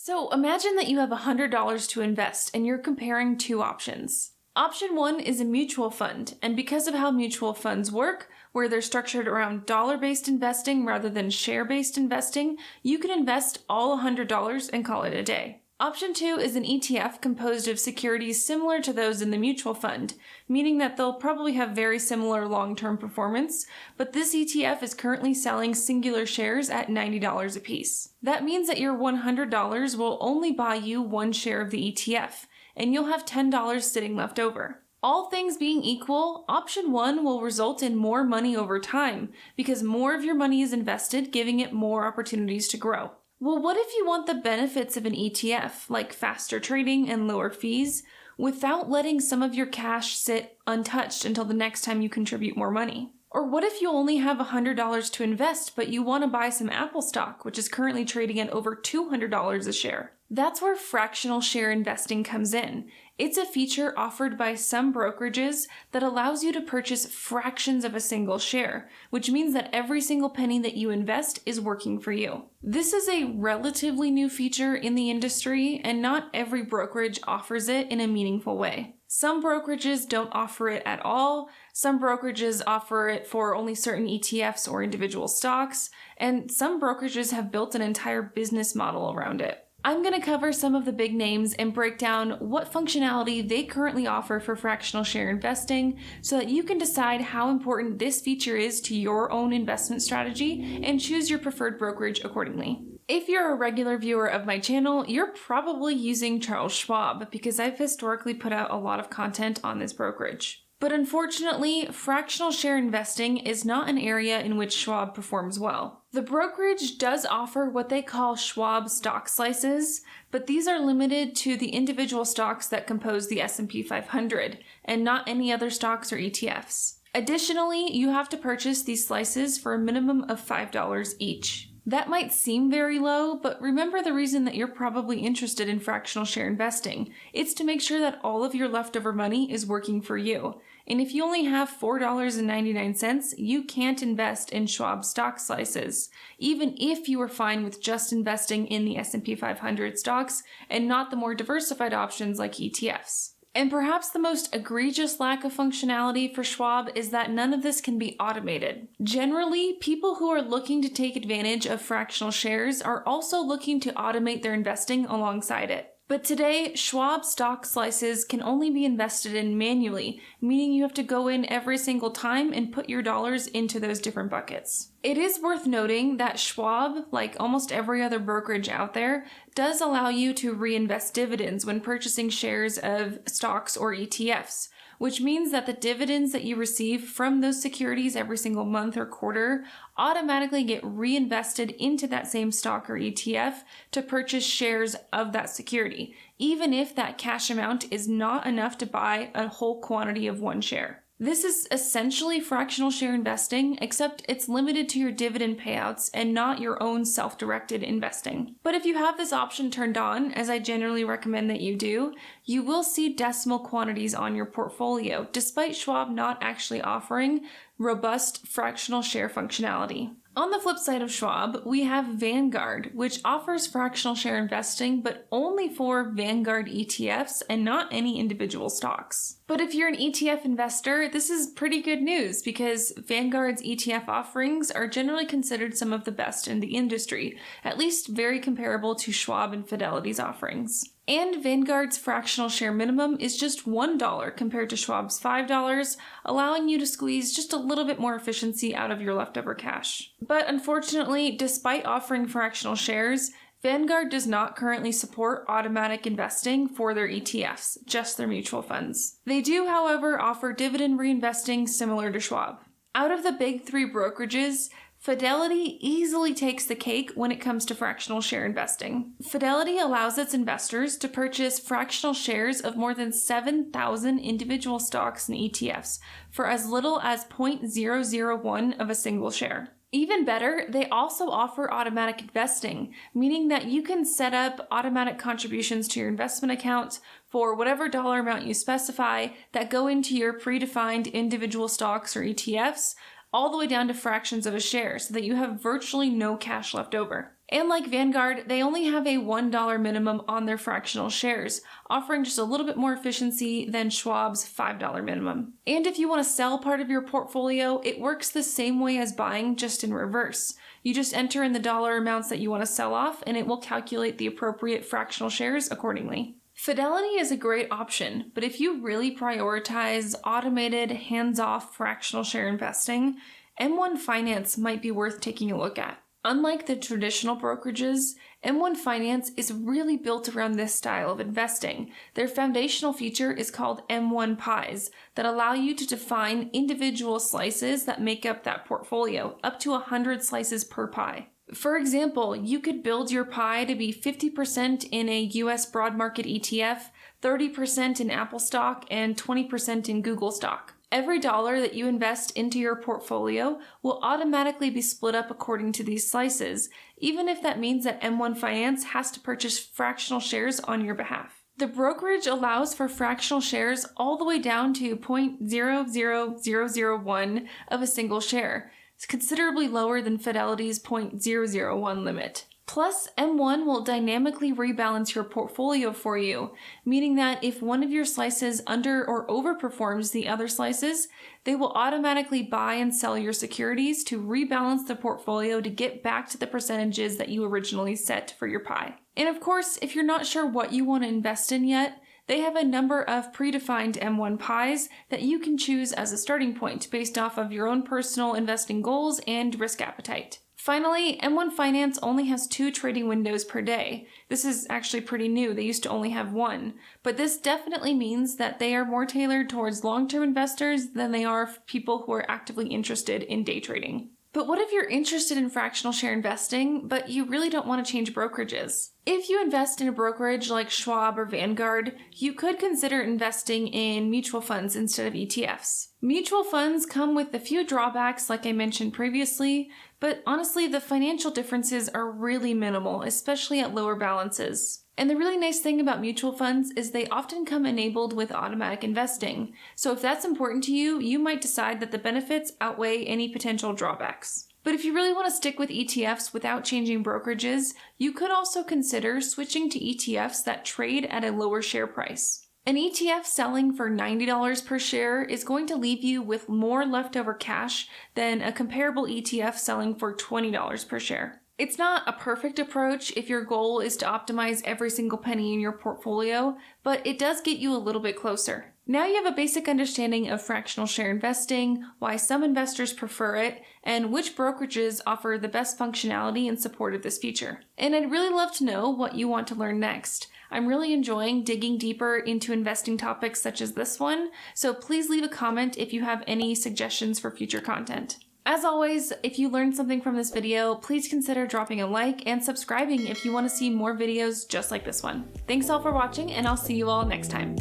So imagine that you have $100 to invest and you're comparing two options. Option one is a mutual fund, and because of how mutual funds work, where they're structured around dollar-based investing rather than share-based investing, you can invest all $100 and call it a day. Option two is an ETF composed of securities similar to those in the mutual fund, meaning that they'll probably have very similar long-term performance, but this ETF is currently selling singular shares at $90 a piece. That means that your $100 will only buy you one share of the ETF, and you'll have $10 sitting left over. All things being equal, option one will result in more money over time because more of your money is invested, giving it more opportunities to grow. Well, what if you want the benefits of an ETF, like faster trading and lower fees, without letting some of your cash sit untouched until the next time you contribute more money? Or what if you only have $100 to invest, but you want to buy some Apple stock, which is currently trading at over $200 a share? That's where fractional share investing comes in. It's a feature offered by some brokerages that allows you to purchase fractions of a single share, which means that every single penny that you invest is working for you. This is a relatively new feature in the industry, and not every brokerage offers it in a meaningful way. Some brokerages don't offer it at all, some brokerages offer it for only certain ETFs or individual stocks, and some brokerages have built an entire business model around it. I'm going to cover some of the big names and break down what functionality they currently offer for fractional share investing so that you can decide how important this feature is to your own investment strategy and choose your preferred brokerage accordingly. If you're a regular viewer of my channel, you're probably using Charles Schwab because I've historically put out a lot of content on this brokerage. But unfortunately, fractional share investing is not an area in which Schwab performs well. The brokerage does offer what they call Schwab stock slices, but these are limited to the individual stocks that compose the S&P 500 and not any other stocks or ETFs. Additionally, you have to purchase these slices for a minimum of $5 each. That might seem very low, but remember the reason that you're probably interested in fractional share investing. It's to make sure that all of your leftover money is working for you. And if you only have $4.99, you can't invest in Schwab stock slices, even if you are fine with just investing in the S&P 500 stocks and not the more diversified options like ETFs. And perhaps the most egregious lack of functionality for Schwab is that none of this can be automated. Generally, people who are looking to take advantage of fractional shares are also looking to automate their investing alongside it. But today, Schwab stock slices can only be invested in manually, meaning you have to go in every single time and put your dollars into those different buckets. It is worth noting that Schwab, like almost every other brokerage out there, does allow you to reinvest dividends when purchasing shares of stocks or ETFs, which means that the dividends that you receive from those securities every single month or quarter automatically get reinvested into that same stock or ETF to purchase shares of that security, even if that cash amount is not enough to buy a whole quantity of one share. This is essentially fractional share investing, except it's limited to your dividend payouts and not your own self-directed investing. But if you have this option turned on, as I generally recommend that you do, you will see decimal quantities on your portfolio, despite Schwab not actually offering robust fractional share functionality. On the flip side of Schwab, we have Vanguard, which offers fractional share investing, but only for Vanguard ETFs and not any individual stocks. But if you're an ETF investor, this is pretty good news because Vanguard's ETF offerings are generally considered some of the best in the industry, at least very comparable to Schwab and Fidelity's offerings. And Vanguard's fractional share minimum is just $1 compared to Schwab's $5, allowing you to squeeze just a little bit more efficiency out of your leftover cash. But unfortunately, despite offering fractional shares, Vanguard does not currently support automatic investing for their ETFs, just their mutual funds. They do, however, offer dividend reinvesting similar to Schwab. Out of the big three brokerages, Fidelity easily takes the cake when it comes to fractional share investing. Fidelity allows its investors to purchase fractional shares of more than 7,000 individual stocks and ETFs for as little as 0.001 of a single share. Even better, they also offer automatic investing, meaning that you can set up automatic contributions to your investment account for whatever dollar amount you specify that go into your predefined individual stocks or ETFs, all the way down to fractions of a share so that you have virtually no cash left over. And like Vanguard, they only have a $1 minimum on their fractional shares, offering just a little bit more efficiency than Schwab's $5 minimum. And if you want to sell part of your portfolio, it works the same way as buying, just in reverse. You just enter in the dollar amounts that you want to sell off, and it will calculate the appropriate fractional shares accordingly. Fidelity is a great option, but if you really prioritize automated, hands-off fractional share investing, M1 Finance might be worth taking a look at. Unlike the traditional brokerages, M1 Finance is really built around this style of investing. Their foundational feature is called M1 pies that allow you to define individual slices that make up that portfolio, up to 100 slices per pie. For example, you could build your pie to be 50% in a US broad market ETF, 30% in Apple stock, and 20% in Google stock. Every dollar that you invest into your portfolio will automatically be split up according to these slices, even if that means that M1 Finance has to purchase fractional shares on your behalf. The brokerage allows for fractional shares all the way down to 0.00001 of a single share. It's considerably lower than Fidelity's 0.001 limit. Plus, M1 will dynamically rebalance your portfolio for you, meaning that if one of your slices under or overperforms the other slices, they will automatically buy and sell your securities to rebalance the portfolio to get back to the percentages that you originally set for your pie. And of course, if you're not sure what you want to invest in yet, they have a number of predefined M1 pies that you can choose as a starting point based off of your own personal investing goals and risk appetite. Finally, M1 Finance only has 2 trading windows per day. This is actually pretty new. They used to only have 1. But this definitely means that they are more tailored towards long-term investors than they are people who are actively interested in day trading. But what if you're interested in fractional share investing, but you really don't want to change brokerages? If you invest in a brokerage like Schwab or Vanguard, you could consider investing in mutual funds instead of ETFs. Mutual funds come with a few drawbacks like I mentioned previously, but honestly the financial differences are really minimal, especially at lower balances. And the really nice thing about mutual funds is they often come enabled with automatic investing. So if that's important to you, you might decide that the benefits outweigh any potential drawbacks. But if you really want to stick with ETFs without changing brokerages, you could also consider switching to ETFs that trade at a lower share price. An ETF selling for $90 per share is going to leave you with more leftover cash than a comparable ETF selling for $20 per share. It's not a perfect approach if your goal is to optimize every single penny in your portfolio, but it does get you a little bit closer. Now you have a basic understanding of fractional share investing, why some investors prefer it, and which brokerages offer the best functionality in support of this feature. And I'd really love to know what you want to learn next. I'm really enjoying digging deeper into investing topics such as this one, so please leave a comment if you have any suggestions for future content. As always, if you learned something from this video, please consider dropping a like and subscribing if you want to see more videos just like this one. Thanks all for watching, and I'll see you all next time.